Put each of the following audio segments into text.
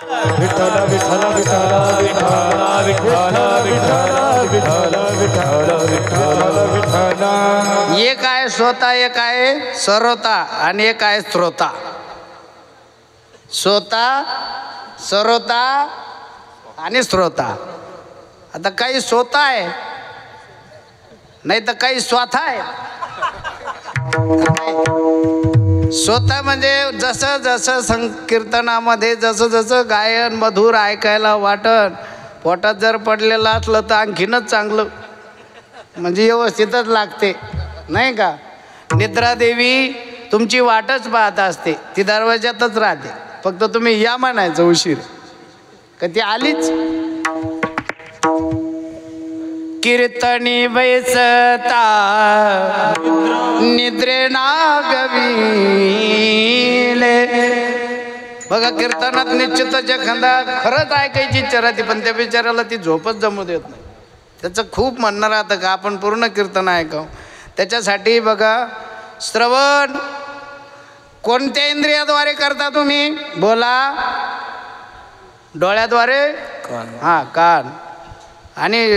विठ्ठल विठ्ठल विठ्ठल विठ्ठल विठ्ठल विठ्ठल विठ्ठल विठ्ठल विठ्ठल। एक आहे स्वतः, एक आहे सर्वता आणि एक आहे श्रोता. स्वतः, सर्वता आणि श्रोता. आता काही स्वतः आहे, नाही तर काही स्वतः आहे. स्वतः म्हणजे जसं जसं संकीर्तनामध्ये जसं जसं गायन मधुर ऐकायला वाटन, पोटात जर पडलेलं असलं तर आणखीनच चांगलं, म्हणजे व्यवस्थितच लागते नाही का. निद्रादेवी तुमची वाटच पाहत असते, ती दरवाज्यातच राहते, फक्त तुम्ही या म्हणायचं उशीर का ती आलीच. कीर्तनी बैसता निद्रे नागविले. बघा कीर्तनात निश्चितच एखादा खरंच ऐकायची इच्छा राहते, पण त्या बिचाराला ती झोपच जमू देत नाही. त्याचं खूप म्हणणं राहतं का आपण पूर्ण कीर्तन ऐकावं. त्याच्यासाठी बघा श्रवण कोणत्या इंद्रियाद्वारे करता तुम्ही? बोला. डोळ्याद्वारे, हां कान. आणि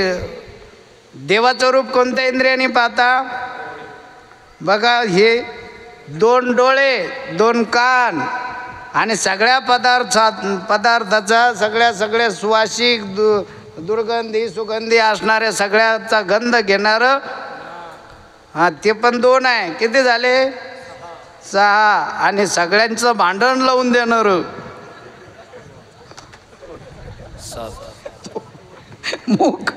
देवाचं रूप कोणत्या इंद्रियाने पाहता? बघा हे दोन डोळे, दोन कान आणि सगळ्या पदार्थाचा सगळ्या सुवासिक दुर्गंधी सुगंधी असणाऱ्या सगळ्याचा गंध घेणारं, हां ते पण दोन आहे. किती झाले? 6. आणि सगळ्यांचं भांडण लावून देणारं मुख.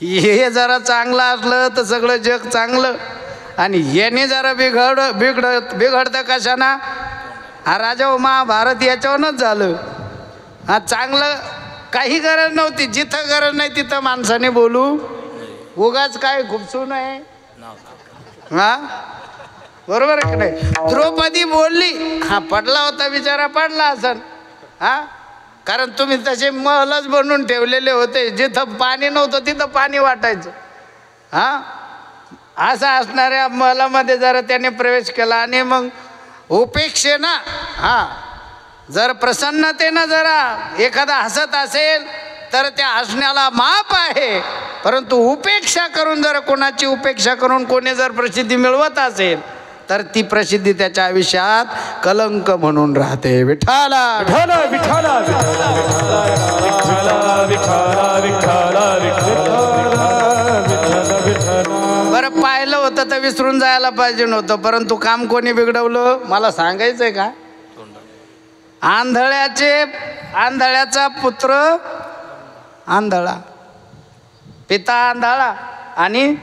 हे जरा चांगलं असलं तर सगळं जग चांगलं, आणि याने जरा बिघडतं कशाना? हा राजा महाभारत याच्यावरच झालं. हा चांगलं काही गरज नव्हती, जिथं गरज नाही तिथं माणसाने बोलू, उगाच काय खुपसू नये. हा बरोबर आहे की नाही? द्रौपदी बोलली, हा पडला होता बिचारा, पडला असन. हा कारण तुम्ही तसे महलच बनवून ठेवलेले होते, जिथं पाणी नव्हतं तिथं पाणी वाटायचं. हां असं असणाऱ्या महलामध्ये जरा त्याने प्रवेश केला, आणि मग उपेक्षेनं, हां जर प्रसन्नतेनं जरा एखादा हसत असेल तर त्या हसण्याला माप आहे, परंतु उपेक्षा करून जर कोणाची उपेक्षा करून कोणी जर प्रसिद्धी मिळवत असेल तर ती प्रसिद्धी त्याच्या आयुष्यात कलंक म्हणून राहते. विठ्ठला विठ्ठला विठ्ठला विठ्ठला. बरं पाहिलं होतं तर विसरून जायला पाहिजे नव्हतं, परंतु काम कोणी बिघडवलं मला सांगायचंय का? आंधळ्याचा पुत्र आंधळा, पिता आंधळा आणि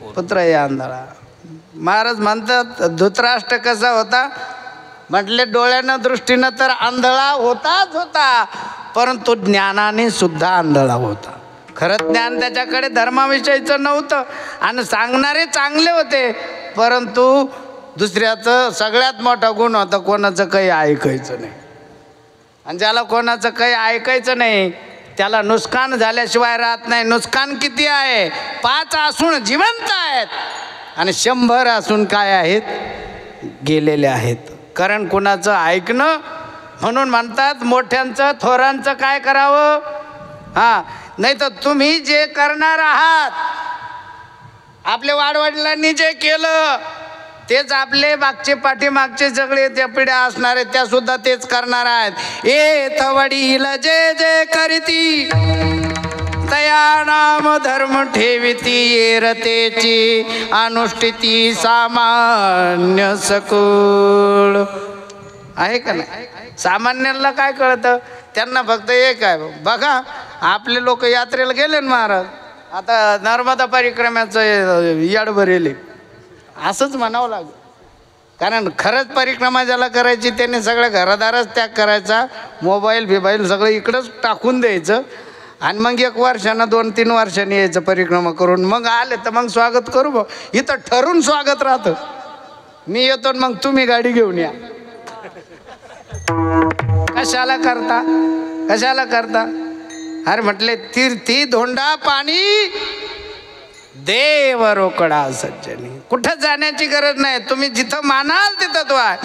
पुत्र हे आंधळा. महाराज म्हणतात धृतराष्ट्र कसा होता? म्हटले डोळ्यानं दृष्टीनं तर आंधळा होताच होता, परंतु ज्ञानाने सुद्धा आंधळा होता. खरं ज्ञान त्याच्याकडे धर्माविषयीचं नव्हतं, आणि सांगणारे चांगले होते, परंतु दुसऱ्याचं सगळ्यात मोठा गुण होता कोणाचं काही ऐकायचं नाही. आणि ज्याला कोणाचं काही ऐकायचं नाही त्याला नुकसान झाल्याशिवाय राहत नाही. नुकसान किती आहे? 5 असून जिवंत आहेत आणि 100 असून काय आहेत? गेलेले आहेत. कारण कुणाचं ऐकणं, म्हणून म्हणतात मोठ्यांचं थोरांचं काय करावं? हां नाही तर तुम्ही जे करणार आहात, आपल्या वाडवडिलांनी जे केलं तेच आपले मागचे पाठीमागचे सगळे त्या पिढ्या असणारे त्या सुद्धा तेच करणार आहेत. ए वडील जे जे करीती तया नाम धर्म ठेविती, येरतेची अनुष्ठिती सामान्य सकूळ. आहे का नाही? सामान्यांना काय कळतं? त्यांना फक्त एक आहे बघा. आपले लोक यात्रेला गेले ना महाराज, आता नर्मदा परिक्रमाचं याड भरेले असंच म्हणावं लागेल. कारण खरंच परिक्रमा ज्याला करायची त्याने सगळ्या घरादारच त्याग करायचा, मोबाईल सगळं इकडंच टाकून द्यायचं, आणि मग 1 वर्षानं 2-3 वर्षांनी यायचं परिक्रमा करून. मग आले तर मग स्वागत करू बा. इथं ठरून स्वागत राहतं, मी येतो मग तुम्ही गाडी घेऊन या. कशाला करता? अरे म्हटले तीर्थी धोंडा पाणी देव रोकडा सज्जनी. कुठं जाण्याची गरज नाही, तुम्ही जिथं मानाल तिथं तो आहे.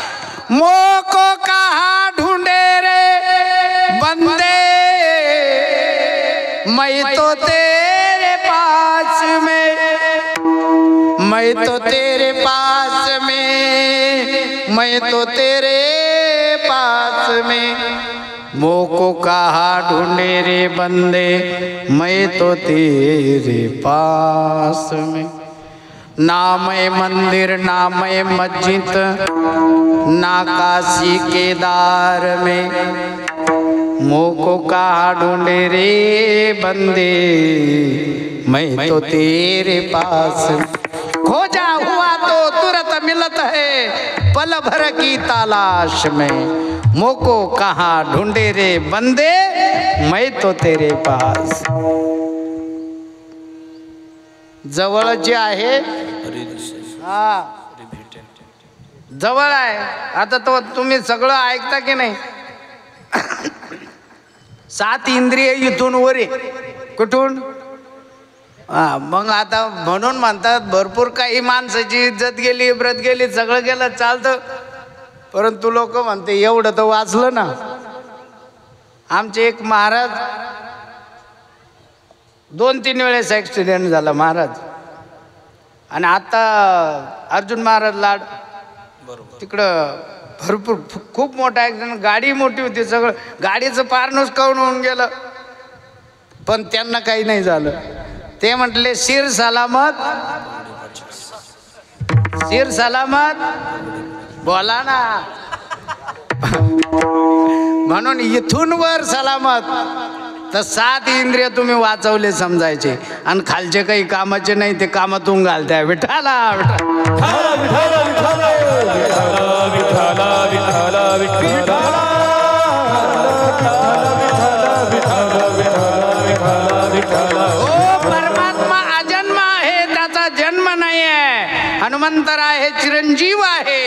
मोको कहा ढूंढे रे बंदे मैं तो तेरे पास में, मैं तो तेरे पास में, मैं तो तेरे पास में, मोको कहाँ ढूंढे रे बंदे, मैं तो तेरे पास में। ना मैं मंदिर ना मैं मस्जिद ना काशी केदार में, मोको कहाँ ढूंढे रे बंदे, मैं तो तेरे पास में। खोजा हुआ तो तुरंत मिलत है, पल भर की तलाश में, मोको कहाँ ढूंढे रे बंदे, मैं तो तेरे पास। जवळ जे आहे हा जवळ आहे. आता तो तुम्ही सगळं ऐकता की नाही? 7 इंद्रिय इथून वर आहे. कुठून? हा मग आता म्हणून म्हणतात भरपूर काही माणसाची इज्जत गेली, इब्रत गेली, सगळं गेलं चालतं, परंतु लोक म्हणते एवढं तर वाचलं ना. आमचे एक महाराज 2-3 वेळेस ॲक्सिडेंट झाला महाराज. आणि आता अर्जुन महाराज लाड तिकडं भरपूर खूप मोठा ॲक्सिडेंट, गाडी मोठी होती, सगळं गाडीचं पार नुसकावून होऊन गेलं, पण त्यांना काही नाही झालं. ते म्हटले शिर सलामत, शिर सलामत बोला ना. म्हणून इथून वर सलामत, तर 7 इंद्रिय तुम्ही वाचवले समजायचे, आणि खालचे काही कामाचे नाही, ते कामातून घालताय. विठाला परमात्मा अजन्म आहे, त्याचा जन्म नाही आहे. हनुमंतराय हे चिरंजीव आहे,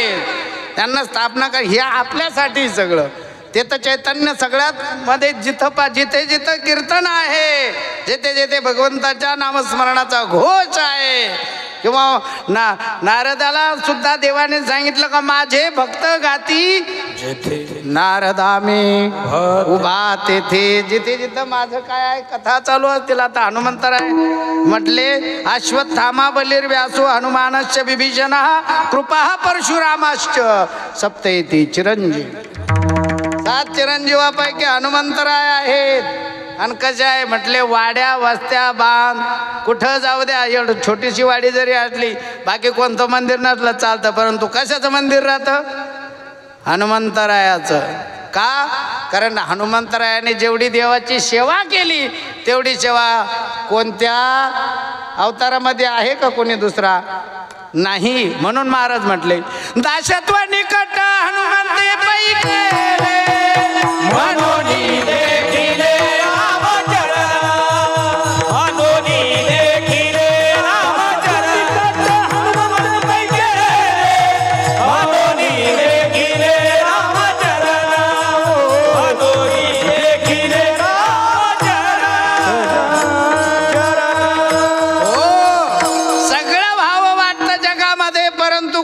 त्यांना स्थापना कर. हे आपल्यासाठी सगळं. ते तर चैतन्य सगळ्यात मध्ये जिथं जिथे जिथं कीर्तन आहे, जिथे जिथे भगवंताच्या नामस्मरणाचा घोष आहे. किंवा नारदाला सुद्धा देवाने सांगितलं का माझे भक्त गाती जेथे, नारदा मी उभा तेथे. जिथे जिथं माझं काय आहे कथा चालू असतील. आता हनुमंतराय म्हटले अश्वत्थामा बलिर्व्यासो हनुमानश्च विभीषण कृपा परशुरामाश्च सप्तैती चिरंजीव. 7 चिरंजीवापैकी हनुमंतराय आहेत. आणि कशा आहे म्हटले वाड्या वस्त्या बांध कुठं जाऊ द्या, एवढं छोटीशी वाडी जरी असली, बाकी कोणतं मंदिर नसलं चालतं, परंतु कशाचं मंदिर राहतं? हनुमंतरायाचं. का? कारण हनुमंतरायाने जेवढी देवाची सेवा केली तेवढी सेवा कोणत्या अवतारामध्ये आहे का कोणी दुसरा? नाही. म्हणून महाराज म्हटले दासत्व निकट हनुमंते पैके म्हणून देखिले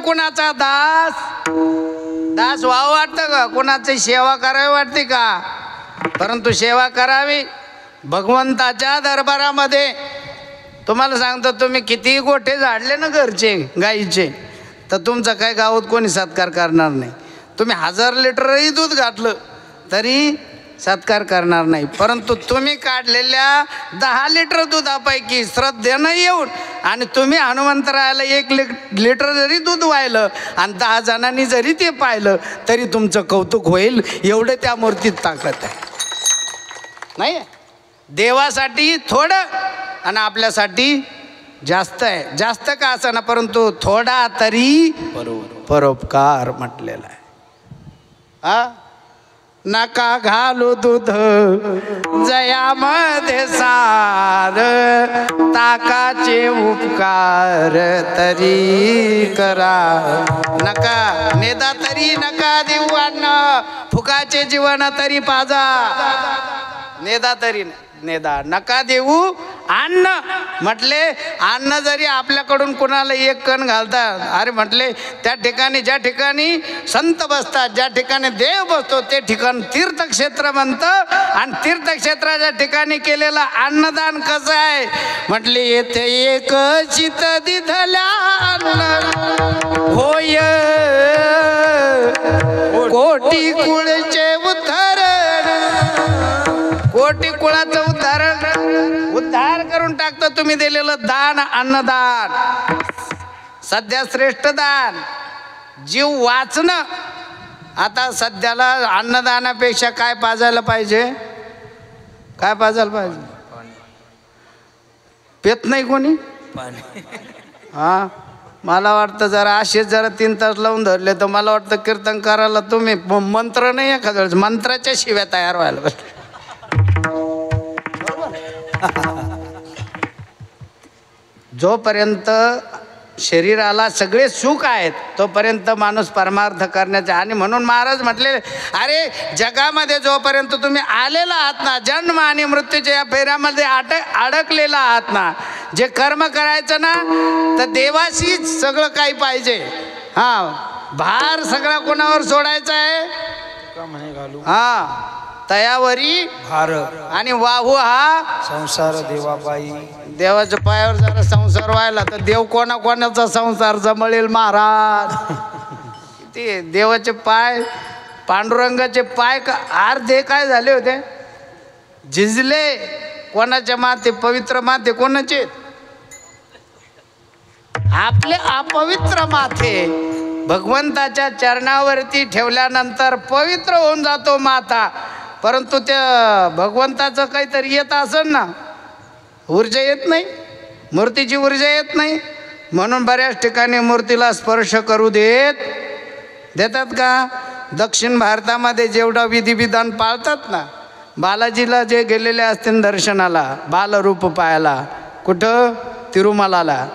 कुणाचा दास व्हावं वाटतं का? कुणाची सेवा करावी वाटते का? परंतु सेवा करावी भगवंताच्या दरबारामध्ये. तुम्हाला सांगतो, तुम्ही कितीही गोठे झाडले ना घरचे गाईचे, तर तुमचा काय गावात कोणी सत्कार करणार नाही. तुम्ही 1000 लिटरही दूध घातलं तरी सत्कार करणार नाही. परंतु तुम्ही काढलेल्या 10 लिटर दुधापैकी श्रद्धेनं येऊन आणि तुम्ही हनुमंतरायाला 1 लिटर जरी दूध वाहिलं आणि 10 जणांनी जरी ते पाहिलं तरी तुमचं कौतुक होईल. एवढं त्या मूर्तीत ताकद आहे. नाही देवासाठी थोडं आणि आपल्यासाठी जास्त आहे. जास्त का असं ना, परंतु थोडा तरी परोपकार म्हटलेला आहे. हा नका घालू दूध जयामध्ये सार, ताकाचे उपकार तरी करा. नका नेदा तरी नका देऊ अन्न, फुकाचे जीवन तरी पाजा. नेदा तरी नेदा, नका देऊ अन्न म्हटले, अन्न जरी आपल्याकडून कुणाला एक कण घालतात, अरे म्हटले त्या ठिकाणी ज्या ठिकाणी संत बसतात, ज्या ठिकाणी देव बसतो ते ठिकाण तीर्थक्षेत्र म्हणतं. आणि तीर्थक्षेत्राच्या ठिकाणी केलेलं अन्नदान कसं आहे म्हटले, येथे एक चित दिधल्या होय कोटी कुळचे उद्धारण. कोटी कुळाचं उद्धार करून टाकतं तुम्ही दिलेलं दान, अन्नदान. सध्या श्रेष्ठ दान जीव वाचणं. आता सध्याला अन्नदानापेक्षा काय पाजायला पाहिजे, काय पाजायला पाहिजे? पेत नाही कोणी. हा, मला वाटतं जरा असेच जरा 3 तास लावून धरले तर मला वाटतं कीर्तन करायला तुम्ही मंत्र नाही एखाद्या वेळेस मंत्राच्या शिव्या तयार व्हायला बसले. जोपर्यंत शरीराला सगळे सुख आहेत तोपर्यंत माणूस परमार्थ करण्याचे. आणि म्हणून महाराज म्हटले, अरे जगामध्ये जोपर्यंत तुम्ही आलेला आहात ना, जन्म आणि मृत्यूच्या या फेऱ्यामध्ये अडकलेला आहात ना, जे कर्म करायचं ना तर देवाशीच सगळं काही पाहिजे. हां, भार सगळा कोणावर सोडायचा आहे? हां, तयावरी भार आणि वाहू हा संसार देवाबाई. देवाच्या पायावर जरा संसार व्हायला तर देव कोणाचा संसार जमळेल महाराज. ते देवाचे पाय, पांडुरंगाचे पाय अर्धे काय झाले होते, झिजले. कोणाच्या माते? पवित्र माते कोणाचे? आपले अपवित्र माथे भगवंताच्या चरणावरती ठेवल्यानंतर पवित्र होऊन जातो माता. परंतु त्या भगवंताचं काहीतरी येत असेल ना, ऊर्जा येत नाही, मूर्तीची ऊर्जा येत नाही. म्हणून बऱ्याच ठिकाणी मूर्तीला स्पर्श करू देतात का? दक्षिण भारतामध्ये जेवढा विधिविधान पाळतात ना, बालाजीला जे गेलेले असतील दर्शनाला, बालरूप पाहायला, कुठं? तिरुमलाला,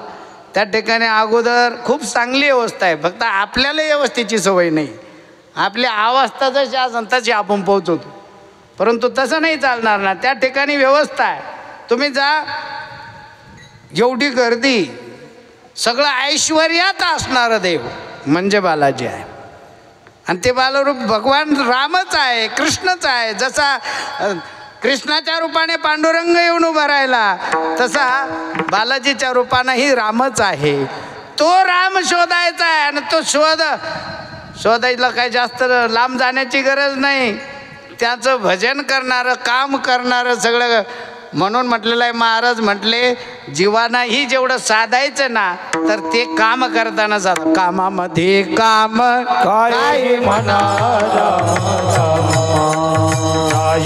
त्या ठिकाणी अगोदर खूप चांगली व्यवस्था आहे. फक्त आपल्याला व्यवस्थेची सवय नाही. आपली अवस्था जशी असेल तशी आपण पोहोचवतो. परंतु तसं नाही चालणार ना. त्या ठिकाणी व्यवस्था आहे. तुम्ही जा, एवढी गर्दी, सगळं ऐश्वर्यात असणारं देव म्हणजे बालाजी आहे. आणि ते बालरूप भगवान रामच आहे, कृष्णच आहे. जसा कृष्णाच्या रूपाने पांडुरंग येऊन उभा राहिला तसा बालाजीच्या रूपानेही रामच आहे. तो राम शोधायचा आहे. आणि तो शोधायला काही जास्त लांब जाण्याची गरज नाही. त्याचं भजन करणारं, काम करणारं सगळं. म्हणून म्हटलेलं आहे, महाराज म्हटले, जीवानाही जेवढं साधायचं ना तर ते काम करताना साधा. कामामध्ये काम काय म्हणा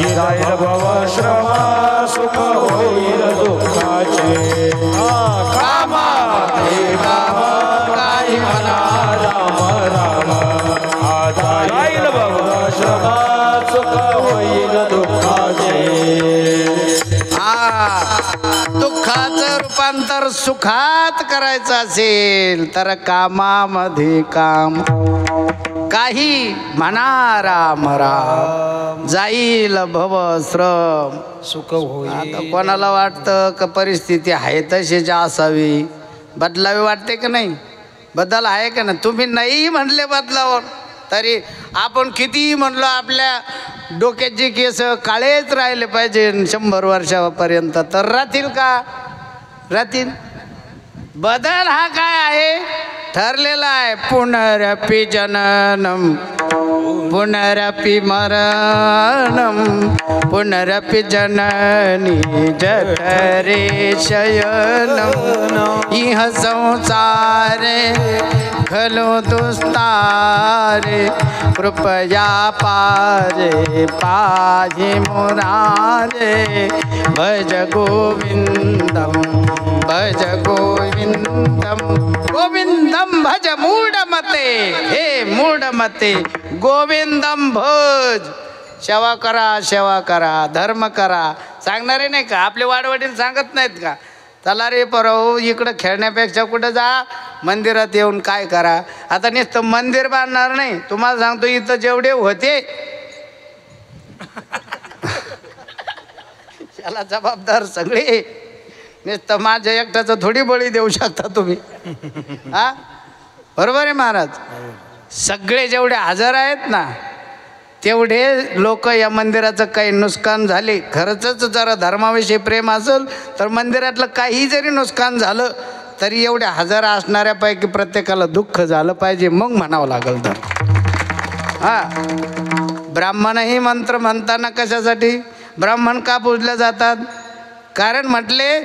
राहील भवश्रमा, सुख होईल दुःखाचे. कामामध्ये काम काय म्हणा राम राम, आता राहील भवश्रमा, सुख होईल दुःखाचे. दुःखाचं रूपांतर सुखात करायचं असेल तर कामामध्ये काम. काही म्हणा राम राम, जाईल भवश्रम, सुख होईल. आता कोणाला वाटतं का परिस्थिती आहे तशीच असावी, बदलावी वाटते का नाही? बदल आहे का नाही? तुम्ही नाही म्हणले बदलावर तरी आपण कितीही म्हणलो आपल्या डोक्याची केस काळेच राहिले पाहिजे 100 वर्षापर्यंत, तर राहतील का? राहतील. बदल हा काय आहे? ठरलेला आहे. पुनरपि जननम पुनरपि मरणम पुनरपि जननी जठरे शयनम. इह संसारे खलो दुस्तारे, कृपया पारे पाहि मुरारे. भज गोविंदम भज गोविंदम गोविंदम भज मूढमते. हे मूढमते, गोविंदम भज. सेवा करा, सेवा करा, धर्म करा. सांगणारे नाही का? आपले वाडवडील सांगत नाहीत का? चला रे परव, इकडं खेळण्यापेक्षा कुठं जा, मंदिरात येऊन काय करा. आता नुसतं मंदिर बांधणार नाही, तुम्हाला सांगतो इथं जेवढे होते त्याला जबाबदार सगळे नुसतं माझ्या एकट्याचं थोडी बळी देऊ शकता तुम्ही. हा बरोबर आहे महाराज. सगळे जेवढे हजर आहेत ना तेवढे लोक या मंदिराचं काही नुकसान झाले, खरंच जरा धर्माविषयी प्रेम असेल तर मंदिरातलं काही जरी नुकसान झालं तरी एवढ्या हजार असणाऱ्यापैकी प्रत्येकाला दुःख झालं पाहिजे मग म्हणावं लागेल. तर हां ब्राह्मणही मंत्र म्हणताना कशासाठी ब्राह्मण का पूजले जातात? कारण म्हटले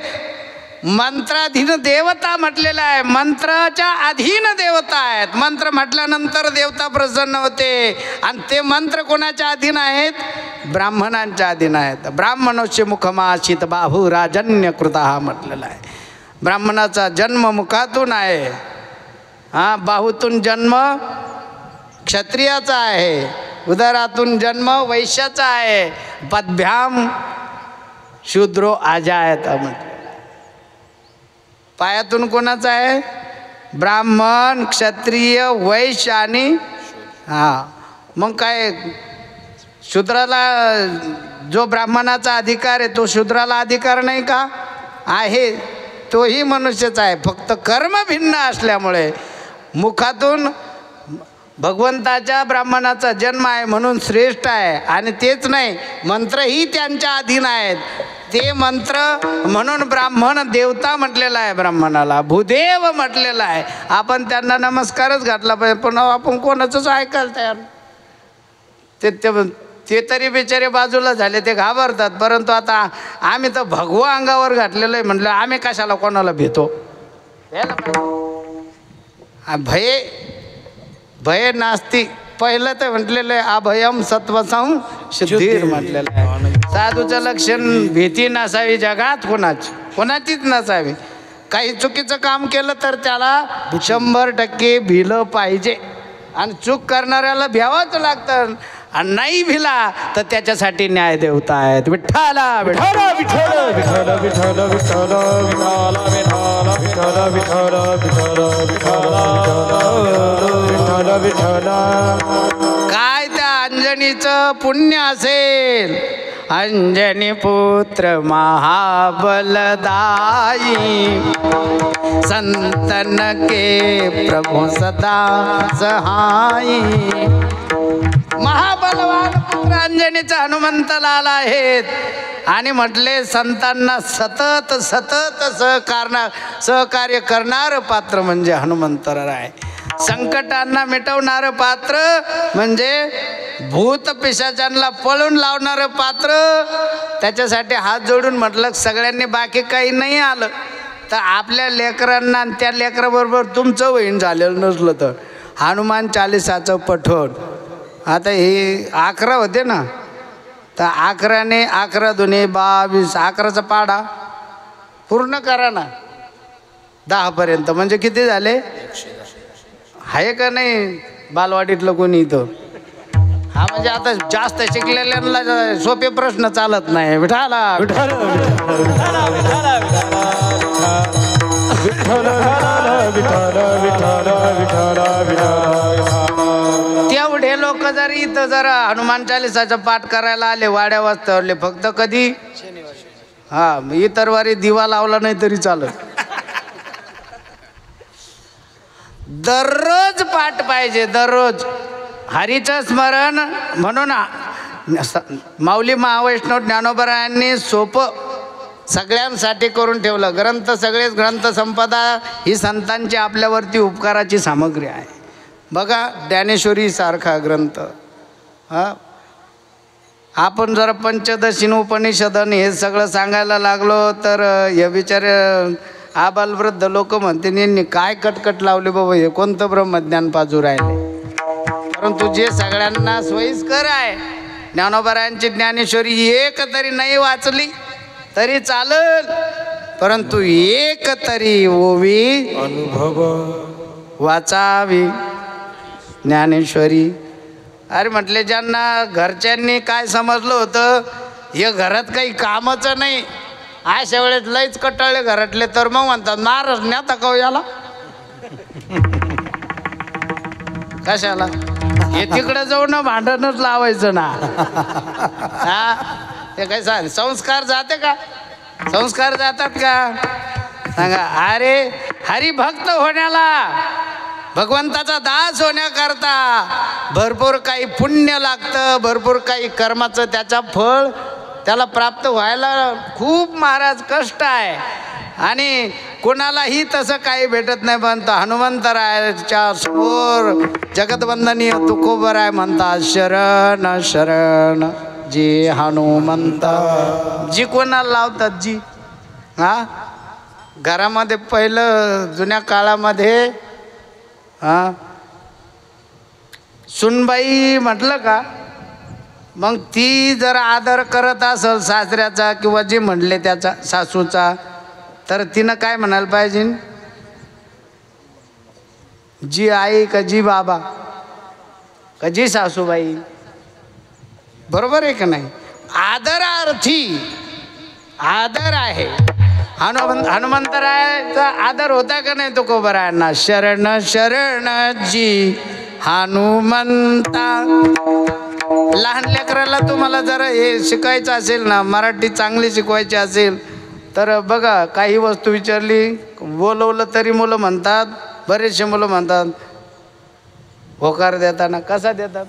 मंत्राधीन देवता म्हटलेलं आहे, मंत्राच्या अधीन देवता आहेत. मंत्र म्हटल्यानंतर देवता प्रसन्न होते आणि ते मंत्र कोणाच्या अधीन आहेत? ब्राह्मणांच्या अधीन आहेत. ब्राह्मणोस्य मुखमाशित बाहू राजन्य कृता म्हटलेलं आहे. ब्राह्मणाचा जन्म मुखातून आहे. हां बाहूतून जन्म क्षत्रियाचा आहे, उदरातून जन्म वैश्याचा आहे. पदभ्याम शूद्रो आजायत म्हटलं. पायातून कोणाचा आहे? ब्राह्मण क्षत्रिय वैश्य आणि हां मग काय शूद्राला जो ब्राह्मणाचा अधिकार आहे तो शूद्राला अधिकार नाही का? आहे, तोही मनुष्यच आहे, फक्त कर्म भिन्न असल्यामुळे मुखातून भगवंताच्या ब्राह्मणाचा जन्म आहे म्हणून श्रेष्ठ आहे. आणि तेच नाही मंत्रही त्यांच्या अधीन आहेत. ते मंत्र म्हणून ब्राह्मण देवता म्हटलेला आहे, ब्राह्मणाला भूदेव म्हटलेला आहे. आपण त्यांना नमस्कारच घातला पाहिजे, पण आपण कोणाचंच ऐकायला तयार. ते तरी बिचारे बाजूला झाले, ते घाबरतात. परंतु आता आम्ही तर भगवा अंगावर घातलेलं आहे म्हटलं आम्ही कशाला कोणाला भेटो? भय नास्ती. पहिलं तर म्हटलेलं आहे अभयम सत्वसं सिद्धीर म्हटलेलं आहे. साधूचं लक्षण भीती नसावी जगात, कोणाचीच नसावी. काही चुकीचं काम केलं तर त्याला 100% भिलं पाहिजे आणि चूक करणाऱ्याला भ्यावंच लागतं. आणि नाही भिला तर त्याच्यासाठी न्याय देवता आहेत. विठ्ठला विठ्ठला विठ्ठल विठ्ठल विठ्ठल विठ्ठल विठ्ठल विठ्ठल विठ्ठल विठ्ठल. काय त्या अंजनीचं पुण्य असेल. अंजनी पुत्र महाबलदाई संतन के प्रभु सदा सहाई. महाबलवान पुत्र अंजनीचा हनुमंत लाल आहेत. आणि म्हटले संतांना सतत सतत सहकार्य करणारं पात्र म्हणजे हनुमंतराय. संकटांना मिटवणारं पात्र म्हणजे भूत पिशाचांना पळून लावणारं पात्र. त्याच्यासाठी हात जोडून म्हटलं सगळ्यांनी बाकी काही नाही आलं तर आपल्या लेकरांना आणि त्या लेकराबरोबर तुमचं वहीन झालेलं नसलं तर हनुमान चालिसाचं पठण. आता हे 11 होते ना तर 11ने 11 दुने 22 11चा पाढा पूर्ण करा ना 10 पर्यंत. म्हणजे किती झाले? आहे का नाही बालवाडीतलं कोणी इथं? हा म्हणजे आता जास्त शिकलेल्यांना सोपे प्रश्न चालत नाही. विठाला विठ्ठल तेवढे लोक जर इथं जरा हनुमान चालिसाचा पाठ करायला आले वाड्या वाजतावरले फक्त कधी हा इतर वारी दिवा लावला नाही तरी चालत. दररोज पाठ पाहिजे, दररोज हरीचं स्मरण. म्हणून माऊली महावैष्णव ज्ञानोबरायांनी सोपं सगळ्यांसाठी करून ठेवलं. ग्रंथ सगळेच ग्रंथ संपदा ही संतांची आपल्यावरती उपकाराची सामग्री आहे. बघा ज्ञानेश्वरी सारखा ग्रंथ. हां आपण जरा पंचदशीन उपनिषदन हे सगळं सांगायला लागलो तर हे बिचारे आबालवृद्ध लोक म्हणते यांनी काय कटकट लावले बाबा, हे कोणतं ब्रह्मज्ञान पाजू राहिले. परंतु जे सगळ्यांना सोयीस्कर आहे ज्ञानोबरायांची ज्ञानेश्वरी एक तरी नाही वाचली तरी चालल, परंतु एक तरी ओवी अनुभव वाचावी ज्ञानेश्वरी. अरे म्हटले ज्यांना घरच्यांनी काय समजलं होतं हे घरात काही कामाचं नाही अशा वेळेस लईच कटाळले घरातले तर मग म्हणतात महाराज न्याता का याला कशाला, हे तिकडे जाऊन भांडणच लावायचं ना. हा ते काय सांग संस्कार जाते का? संस्कार जातात का सांगा? अरे हरिभक्त होण्याला, भगवंताचा दास होण्याकरता भरपूर काही पुण्य लागतं, भरपूर काही कर्माचं त्याचा फळ त्याला प्राप्त व्हायला खूप महाराज कष्ट आहे. आणि कोणालाही तसं काही भेटत नाही. पण हनुमंतरायाच्या समोर जगतवंदनीय तुकोबराय म्हणतात, शरण शरण जी हनुमंता. जी कोणाला लावतात जी? हा, घरामध्ये पहिलं जुन्या काळामध्ये हा सुनबाई म्हटलं का मग ती जर आदर करत असेल सासऱ्याचा किंवा जे म्हणले त्याचा सासूचा, तर तिनं काय म्हणायला पाहिजे? जी आई का जी बाबा का जी सासूबाई. बरोबर आहे का नाही? आदरार्थी आदर आहे. हनुमंतरायाचा आदर होता का नाही तुकोबरायांना? शरण शरण जी हनुमंता. लहान लेकराला तुम्हाला जरा हे शिकायचं असेल ना, मराठी चांगली शिकवायची असेल तर बघा, काही वस्तू विचारली बोलवलं तरी मुलं म्हणतात, बरेचसे मुलं म्हणतात होकार देताना कसा देतात?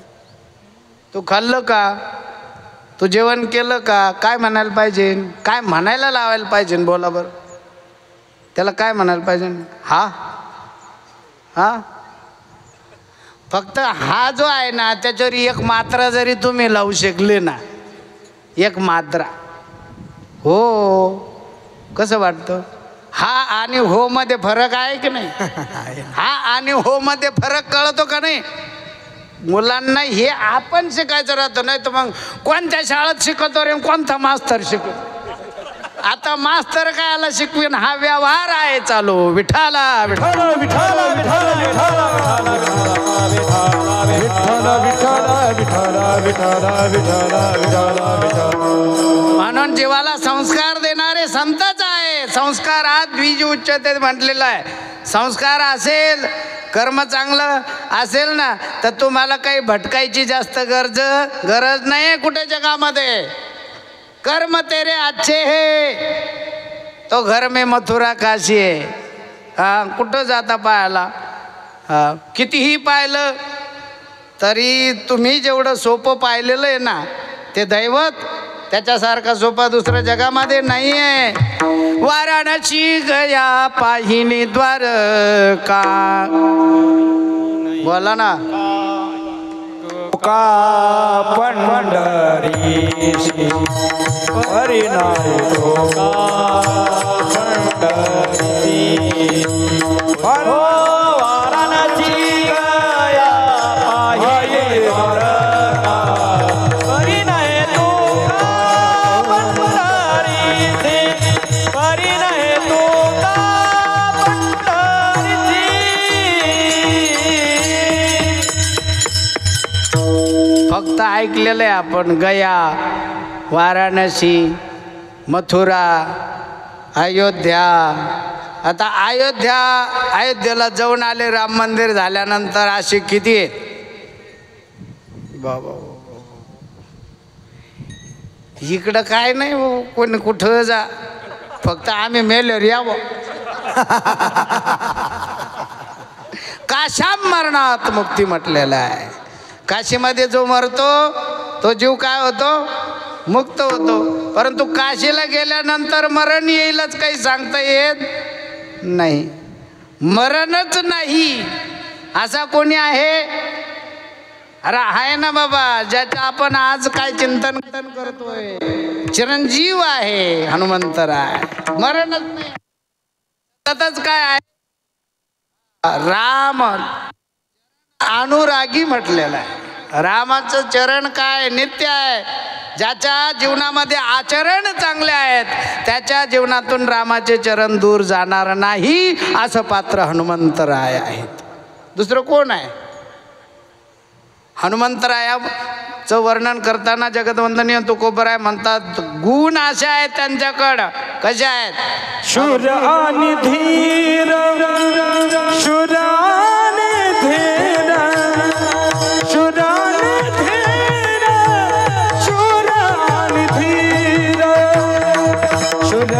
तू खाल्लं का? तू जेवण केलं का? काय म्हणायला पाहिजे? काय म्हणायला लावायला पाहिजे? बोला बरं, त्याला काय म्हणायला पाहिजे? हा हा. फक्त हा जो आहे ना त्याच्यावर एक मात्रा जरी तुम्ही लावू शकले ना, एक मात्रा, हो, कसं वाटतं? हा आणि हो मध्ये फरक आहे की नाही? हा आणि हो मध्ये फरक कळतो का नाही? मुलांना हे आपण शिकायचं राहतं. नाही तर मग कोणत्या शाळेत शिकवतो रे, कोणता मास्तर शिकवतो? आता मास्तर काय आला शिकवीन, हा व्यवहार आहे चालू. विठाला विठाला विठाला विठाला विठाला विठाला विठाला विठाला विठाला विठाला. म्हणून जीवाला संस्कार देणारे संतच आहे. संस्कार हा द्विज उच्चते म्हटलेला आहे. संस्कार असेल, कर्म चांगलं असेल ना, तर तुम्हाला काही भटकायची जास्त गरज नाही कुठे जगामध्ये. कर्म तेरे अच्छे है तो घर में मथुरा काशी आहे. हा, कुठं जाता पाहायला? हा, कितीही पाहिलं तरी तुम्ही जेवढं सोपं पाहिलेलं आहे ना ते दैवत, त्याच्यासारखा सोपा दुसऱ्या जगामध्ये नाही आहे. वाराणसी गया पाहिनी द्वारका. बोला ना. का पंढरीशी परिणाय का पंढरी. वाराणसी गया पाहिनी द्वारका परिणाय तो का पंढरीशी. परिणाय तो का पंढरीशी. फक्त ऐकलेलं आहे आपण. गया, वाराणसी, मथुरा, अयोध्या. आता अयोध्येला जाऊन आले राम मंदिर झाल्यानंतर असे किती आहेत बाबा. इकडं काय नाही हो, कोणी कुठं जा, फक्त आम्ही मेल्यावर यावं. काशाम मरणात मुक्ती म्हटलेलं आहे. काशीमध्ये जो मरतो तो जीव काय होतो? मुक्त होतो. परंतु काशीला गेल्यानंतर मरण येईलच काही सांगता येत नाही. मरणच नाही असा कोणी आहे? अरे आहे ना बाबा, ज्याचं आपण आज काय चिंतन करतोय. चिरंजीव आहे हनुमंतराय, मरणच नाही. सततच काय आहे? राम अनुरागी म्हटलेला आहे. रामाचं चरण काय नित्य आहे. ज्याच्या जीवनामध्ये आचरण चांगले आहेत त्याच्या जीवनातून रामाचे चरण दूर जाणार नाही, असं पात्र हनुमंतराय आहेत. दुसरं कोण आहे? हनुमंतरायाचं वर्णन करताना जगतवंदनीय तुकोबराय म्हणतात, गुण असे आहेत त्यांच्याकडं. कसे आहेत? शूर आणि धीर, शूर आणि धीर, शूर आणि धीर, शूर आणि धीर, शूर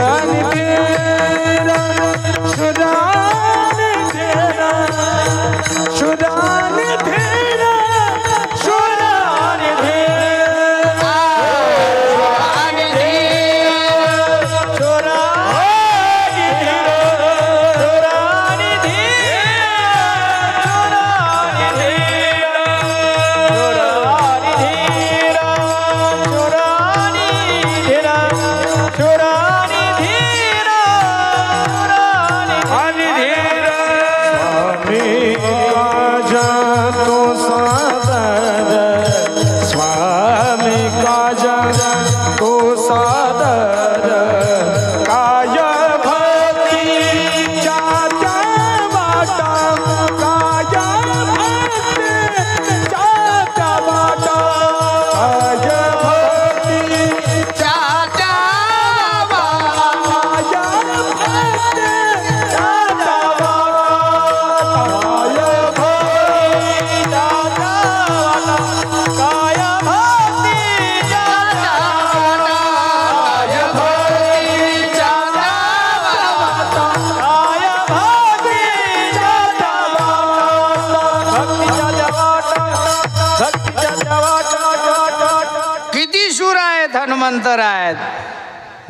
मंतर आहेत.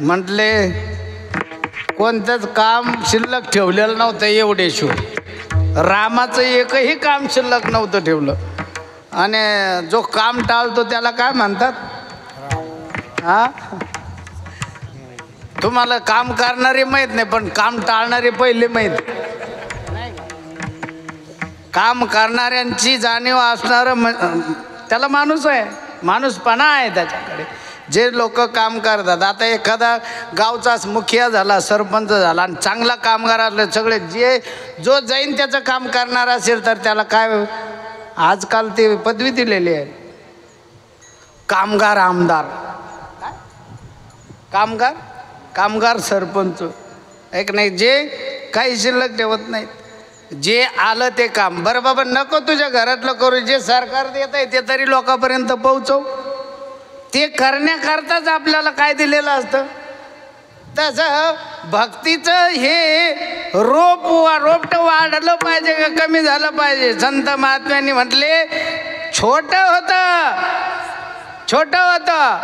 म्हटले कोणतंच काम शिल्लक ठेवलेलं नव्हतं एवढे शिव. रामाचं एकही काम शिल्लक नव्हतं ठेवलं. आणि जो काम टाळतो त्याला काय म्हणतात? हा, तुम्हाला काम करणारे माहीत नाही, पण काम टाळणारे पहिले माहीत. काम करणाऱ्यांची जाणीव असणारं त्याला माणूस आहे, माणूसपणा आहे त्याच्याकडे. जे लोक काम करतात, आता एखादा गावचाच मुखिया झाला, सरपंच झाला आणि चांगला कामगार असले सगळे, जो जाईन त्याचं काम करणार असेल तर त्याला काय आजकाल ते पदवी दिलेली आहे, कामगार आमदार, कामगार सरपंच. एक नाही, जे काही शिल्लक ठेवत नाहीत. जे आलं ते काम. बरं बाबा, नको तुझ्या घरातलं करू, जे सरकार देत आहे ते तरी लोकांपर्यंत पोहोचव. ते करण्याकरताच आपल्याला काय दिलेलं असतं. तसं भक्तीचं हे रोपटं वाढलं पाहिजे का कमी झालं पाहिजे? संत महात्म्यांनी म्हटले छोटं होतं,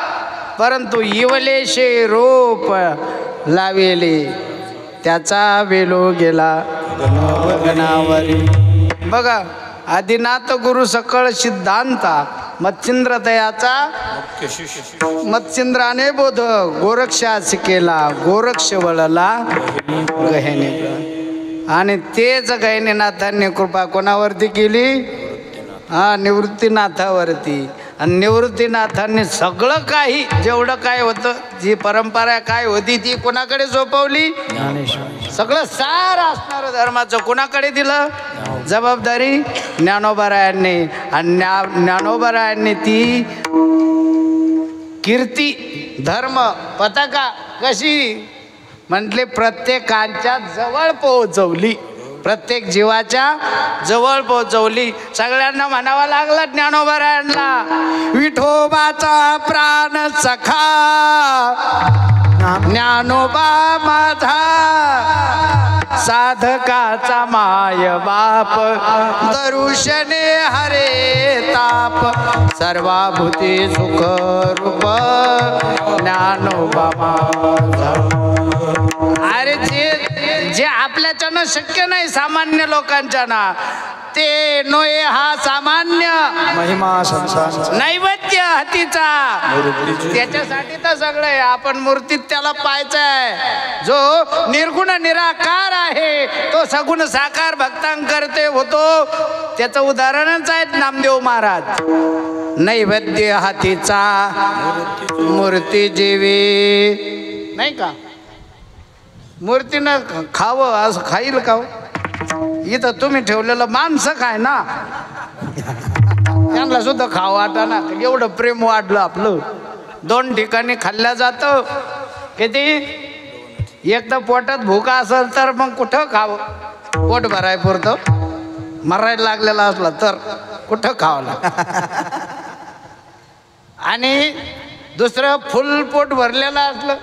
परंतु इवलेशे रोप लावेले त्याचा वेलो गेला गगनावरी. बघा, आदिनाथ गुरु सकळ सिद्धांता मच्छिंद्र दयाचा मच्छिंद्राने बोध गोरक्षास केला, गोरक्ष वळला गहिनी. आणि तेच गहिनीनाथांनी कृपा कोणावरती केली? हा, निवृत्तीनाथावरती. आणि निवृत्तीनाथांनी सगळं काही जेवढं काय होतं, जी परंपरा काय होती ती कोणाकडे सोपवली? सगळं सार असणारं धर्माचं कोणाकडे दिलं? जबाबदारी ज्ञानोबारायांनी. आणि ज्ञानोबारायांनी ती कीर्ती धर्म पताका कशी म्हटले प्रत्येकाच्या जवळ पोहोचवली, प्रत्येक जीवाच्या जवळ पोहोचवली. सगळ्यांना म्हणावं लागलं ज्ञानोबारायांना, विठोबाचा प्राण सखा ज्ञानोबा माझा, साधकाचा माय बाप दरुशने हरे ताप, सर्वाभूती सुख रूप ज्ञानोबा माझा. अरे जे आपल्याच्यानं शक्य नाही सामान्य लोकांच्यानं, ते नोये हा सामान्य महिमा संसार नैवेद्य हातीचा. त्याच्यासाठी तर सगळं आहे. आपण मूर्तीत त्याला पाहायचंय. जो निर्गुण निराकार आहे तो सगुण साकार भक्तांकरते होतो. त्याचं उदाहरणच आहेत नामदेव महाराज. नैवेद्य हातीचा मूर्ती जीवी, नाही का? मूर्तीनं खावं असं खाईल का? इथं तुम्ही ठेवलेलं माणसं काय ना, त्यांना सुद्धा खावं वाटा ना. एवढं प्रेम वाढलं आपलं. 2 ठिकाणी खाल्ल्या जातं. किती? एक तर पोटात भूक असेल तर मग कुठं खावं? पोट भराय पुरतं. मरायला लागलेला असला तर कुठं खावं लागतं. आणि दुसरं फुल पोट भरलेलं असलं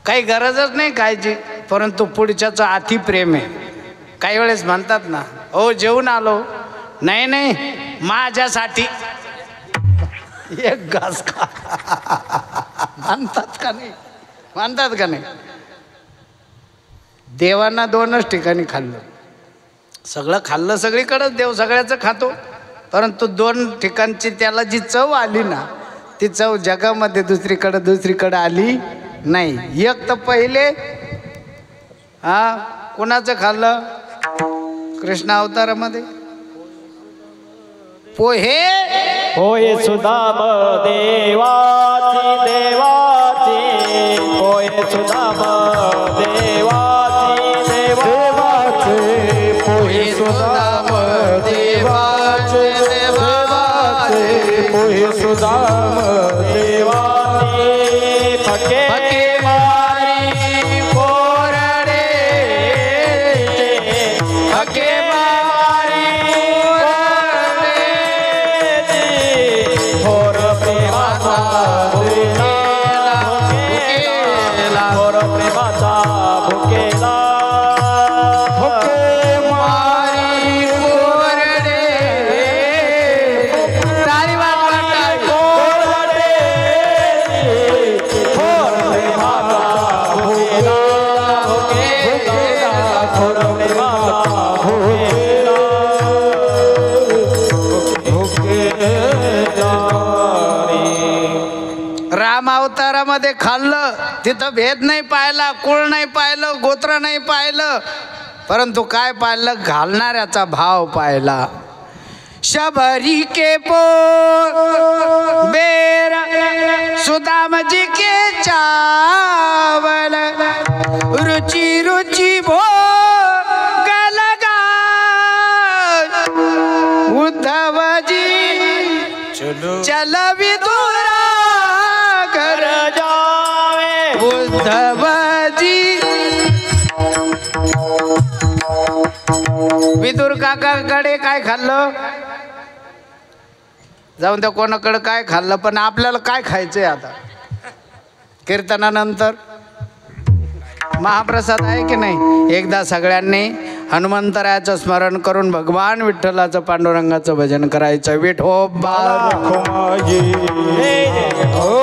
काही गरजच नाही खायची, परंतु पुढच्याचं अति प्रेम आहे. काही वेळेस म्हणतात ना, ओ जेवून आलो, नाही माझ्यासाठी एक घास खा. म्हणतात का नाही? म्हणतात का नाही? देवांना 2च ठिकाणी खाल्लं. सगळं खाल्लं सगळीकडेच, देव सगळ्याचं खातो, परंतु 2 ठिकाणची त्याला जी चव आली ना, ती चव जगामध्ये दुसरीकडे आली नाही. एक तर पहिले कोणाचं खाल्लं? कृष्ण अवतारामध्ये पोहे सुदाम देवाची पोहे सुदाम देवाचे पोहे सुदाम देवाचे पोहे सुदाम देवाचे फके घरामध्ये खाल्लं, तिथं भेद नाही पाहिला, कुळ नाही पाहिलं, गोत्र नाही पाहिलं, परंतु काय पाहिलं, घालणाऱ्याचा भाव पाहिला. शबरी के पो बेरा सुदाम जी के चावल रुचि रुचि भो उद्धव जी चल विदुरा घर जावे. उद्धव जी विदुर काकाकडे काय खाल्लं, जाऊन त्या कोणाकडे काय खाल्लं, पण आपल्याला काय खायचंय आता कीर्तनानंतर? महाप्रसाद आहे की नाही? एकदा सगळ्यांनी हनुमंतरायाचं स्मरण करून भगवान विठ्ठलाचं पांडुरंगाचं भजन करायचं. विठोबा माझी हो